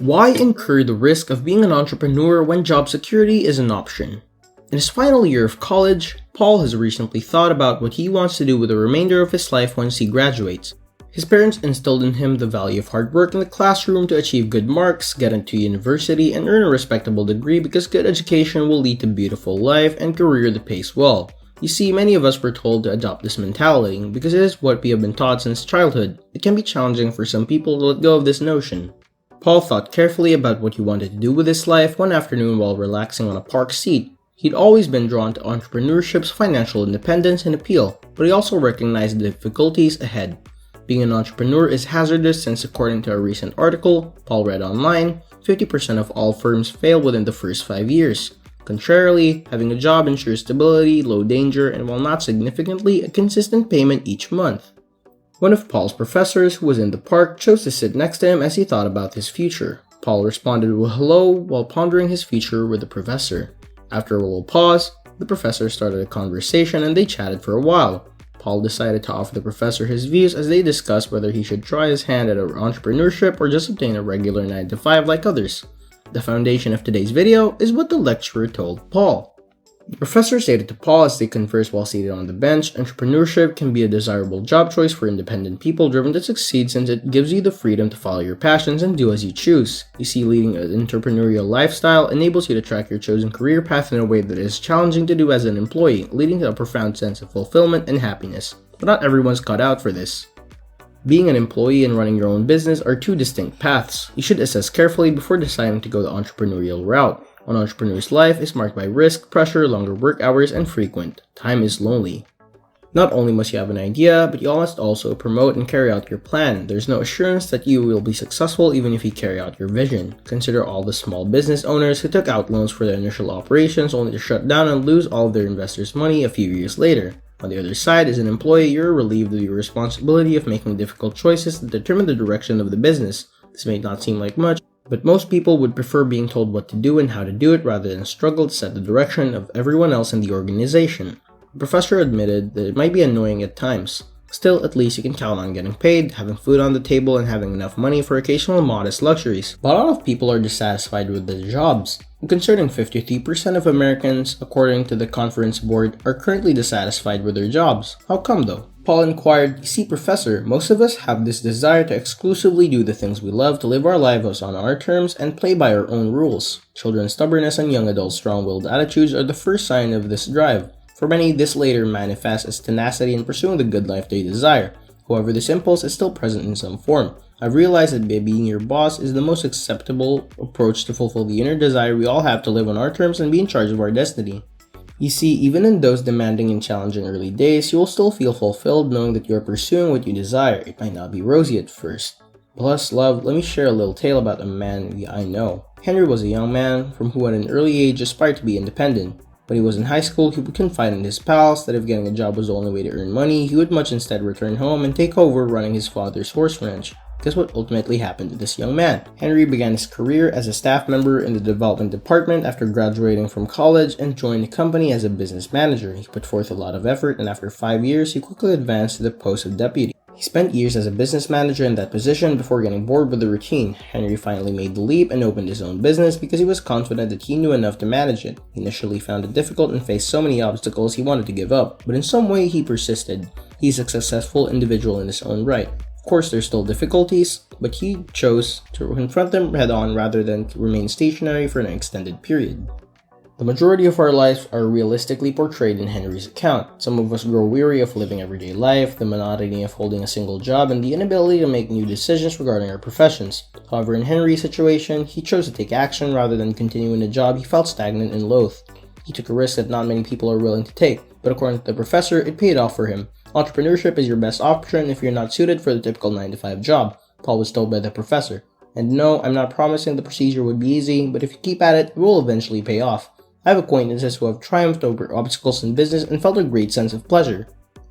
Why incur the risk of being an entrepreneur when job security is an option? In his final year of college, Paul has recently thought about what he wants to do with the remainder of his life once he graduates. His parents instilled in him the value of hard work in the classroom to achieve good marks, get into university, and earn a respectable degree because good education will lead to a beautiful life and career that pays well. You see, many of us were told to adopt this mentality because it is what we have been taught since childhood. It can be challenging for some people to let go of this notion. Paul thought carefully about what he wanted to do with his life one afternoon while relaxing on a park seat. He'd always been drawn to entrepreneurship's financial independence and appeal, but he also recognized the difficulties ahead. Being an entrepreneur is hazardous since, according to a recent article Paul read online, 50% of all firms fail within the first 5 years. Contrarily, having a job ensures stability, low danger, and while not significantly, a consistent payment each month. One of Paul's professors, who was in the park, chose to sit next to him as he thought about his future. Paul responded with hello while pondering his future with the professor. After a little pause, the professor started a conversation and they chatted for a while. Paul decided to offer the professor his views as they discussed whether he should try his hand at entrepreneurship or just obtain a regular 9-to-5 like others. The foundation of today's video is what the lecturer told Paul. The professor stated to Paul as they conversed while seated on the bench, entrepreneurship can be a desirable job choice for independent people driven to succeed since it gives you the freedom to follow your passions and do as you choose. You see, leading an entrepreneurial lifestyle enables you to track your chosen career path in a way that is challenging to do as an employee, leading to a profound sense of fulfillment and happiness. But not everyone's cut out for this. Being an employee and running your own business are two distinct paths. You should assess carefully before deciding to go the entrepreneurial route. An entrepreneur's life is marked by risk, pressure, longer work hours, and frequent time is lonely. Not only must you have an idea, but you must also promote and carry out your plan. There's no assurance that you will be successful even if you carry out your vision. Consider all the small business owners who took out loans for their initial operations only to shut down and lose all of their investors' money a few years later. On the other side, as an employee, you're relieved of your responsibility of making difficult choices that determine the direction of the business. This may not seem like much, but most people would prefer being told what to do and how to do it rather than struggle to set the direction of everyone else in the organization. The professor admitted that it might be annoying at times. Still, at least you can count on getting paid, having food on the table, and having enough money for occasional modest luxuries. But a lot of people are dissatisfied with their jobs. Concerning 53% of Americans, according to the Conference Board, are currently dissatisfied with their jobs. How come though? Paul inquired, "You see, Professor, most of us have this desire to exclusively do the things we love, to live our lives on our terms, and play by our own rules. Children's stubbornness and young adults' strong-willed attitudes are the first sign of this drive. For many, this later manifests as tenacity in pursuing the good life they desire. However, this impulse is still present in some form. I've realized that being your boss is the most acceptable approach to fulfill the inner desire we all have to live on our terms and be in charge of our destiny. You see, even in those demanding and challenging early days, you will still feel fulfilled knowing that you are pursuing what you desire. It might not be rosy at first. Plus, love, let me share a little tale about a man I know. Henry was a young man from who at an early age aspired to be independent. When he was in high school, he would confide in his pals that if getting a job was the only way to earn money, he would much instead return home and take over running his father's horse ranch. Guess what ultimately happened to this young man? Henry began his career as a staff member in the development department after graduating from college and joined the company as a business manager. He put forth a lot of effort, and after 5 years, he quickly advanced to the post of deputy. He spent years as a business manager in that position before getting bored with the routine. Henry finally made the leap and opened his own business because he was confident that he knew enough to manage it. He initially found it difficult and faced so many obstacles he wanted to give up, but in some way he persisted. He's a successful individual in his own right. Of course, there's still difficulties, but he chose to confront them head-on rather than to remain stationary for an extended period. The majority of our lives are realistically portrayed in Henry's account. Some of us grow weary of living everyday life, the monotony of holding a single job, and the inability to make new decisions regarding our professions. However, in Henry's situation, he chose to take action rather than continue in a job he felt stagnant and loath. He took a risk that not many people are willing to take, but according to the professor, it paid off for him. Entrepreneurship is your best option if you're not suited for the typical 9-to-5 job, Paul was told by the professor. And no, I'm not promising the procedure would be easy, but if you keep at it will eventually pay off. I have acquaintances who have triumphed over obstacles in business and felt a great sense of pleasure.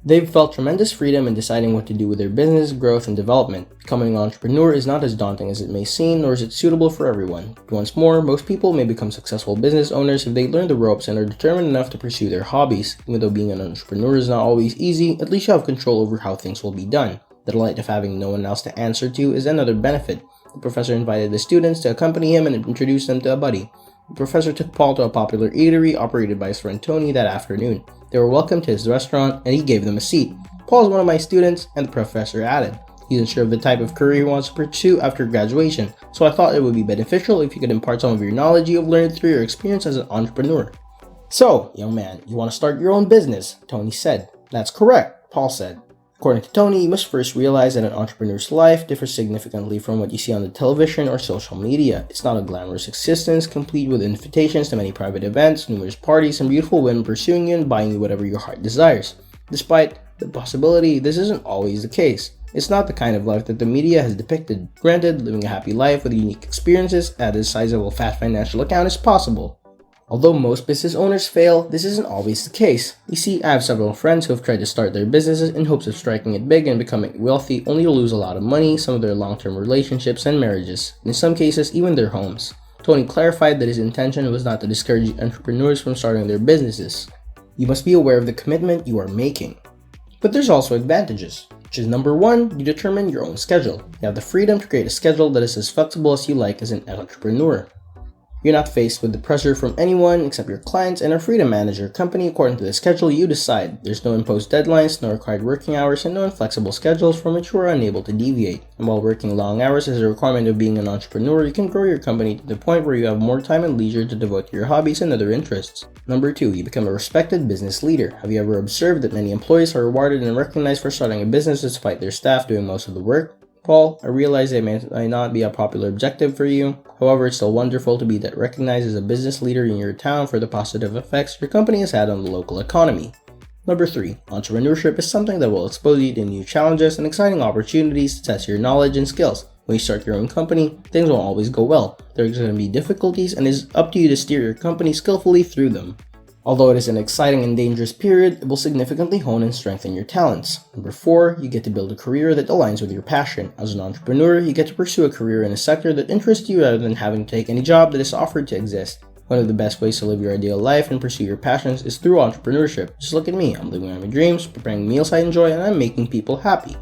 They've felt tremendous freedom in deciding what to do with their business, growth, and development. Becoming an entrepreneur is not as daunting as it may seem, nor is it suitable for everyone. But once more, most people may become successful business owners if they learn the ropes and are determined enough to pursue their hobbies. Even though being an entrepreneur is not always easy, at least you have control over how things will be done. The delight of having no one else to answer to is another benefit. the professor invited the students to accompany him and introduced them to a buddy. The professor took Paul to a popular eatery operated by his friend Tony that afternoon. They were welcomed to his restaurant and he gave them a seat. "Paul is one of my students," and the professor added. "He's unsure of the type of career he wants to pursue after graduation, so I thought it would be beneficial if you could impart some of your knowledge you've learned through your experience as an entrepreneur." "So, young man, you want to start your own business?" Tony said. "That's correct," Paul said. According to Tony, you must first realize that an entrepreneur's life differs significantly from what you see on the television or social media. It's not a glamorous existence, complete with invitations to many private events, numerous parties, and beautiful women pursuing you and buying you whatever your heart desires. Despite the possibility, this isn't always the case. It's not the kind of life that the media has depicted. Granted, living a happy life with unique experiences at a sizable fat financial account is possible. Although most business owners fail, this isn't always the case. You see, I have several friends who have tried to start their businesses in hopes of striking it big and becoming wealthy, only to lose a lot of money, some of their long-term relationships and marriages, and in some cases, even their homes. Tony clarified that his intention was not to discourage entrepreneurs from starting their businesses. You must be aware of the commitment you are making. But there's also advantages, which is number one, you determine your own schedule. You have the freedom to create a schedule that is as flexible as you like as an entrepreneur. You're not faced with the pressure from anyone except your clients and are free to manage your company according to the schedule you decide. There's no imposed deadlines, no required working hours, and no inflexible schedules from which you are unable to deviate. And while working long hours is a requirement of being an entrepreneur, you can grow your company to the point where you have more time and leisure to devote to your hobbies and other interests. Number two, you become a respected business leader. Have you ever observed that many employees are rewarded and recognized for starting a business despite their staff doing most of the work? Paul, I realize it may not be a popular objective for you. However, it's still wonderful to be recognized as a business leader in your town for the positive effects your company has had on the local economy. Number three, entrepreneurship is something that will expose you to new challenges and exciting opportunities to test your knowledge and skills. When you start your own company, things won't always go well. There's going to be difficulties and it's up to you to steer your company skillfully through them. Although it is an exciting and dangerous period, it will significantly hone and strengthen your talents. Number four, you get to build a career that aligns with your passion. As an entrepreneur, you get to pursue a career in a sector that interests you rather than having to take any job that is offered to exist. One of the best ways to live your ideal life and pursue your passions is through entrepreneurship. Just look at me, I'm living out my dreams, preparing meals I enjoy, and I'm making people happy.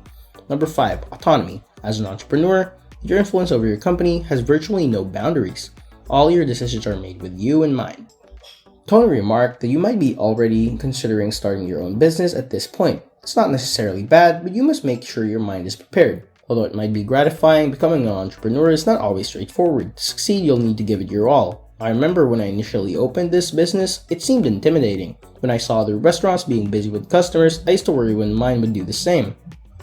Number five, autonomy. As an entrepreneur, your influence over your company has virtually no boundaries. All your decisions are made with you in mind. Tony remarked that you might be already considering starting your own business at this point. It's not necessarily bad, but you must make sure your mind is prepared. Although it might be gratifying, becoming an entrepreneur is not always straightforward. To succeed, you'll need to give it your all. I remember when I initially opened this business, it seemed intimidating. When I saw other restaurants being busy with customers, I used to worry when mine would do the same.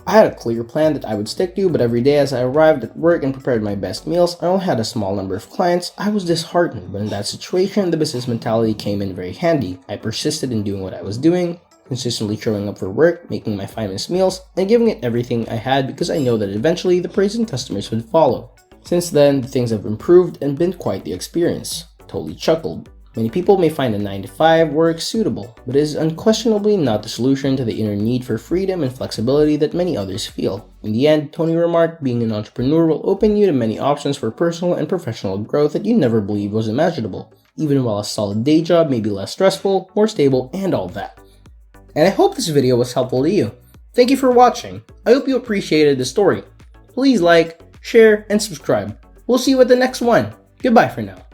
I had a clear plan that I would stick to, but every day as I arrived at work and prepared my best meals, I only had a small number of clients. I was disheartened, but in that situation, the business mentality came in very handy. I persisted in doing what I was doing, consistently showing up for work, making my finest meals, and giving it everything I had because I know that eventually the praise and customers would follow. Since then, things have improved and been quite the experience. Totally chuckled. Many people may find a 9-to-5 work suitable, but it is unquestionably not the solution to the inner need for freedom and flexibility that many others feel. In the end, Tony remarked, being an entrepreneur will open you to many options for personal and professional growth that you never believed was imaginable, even while a solid day job may be less stressful, more stable, and all that. And I hope this video was helpful to you. Thank you for watching. I hope you appreciated the story. Please like, share, and subscribe. We'll see you at the next one. Goodbye for now.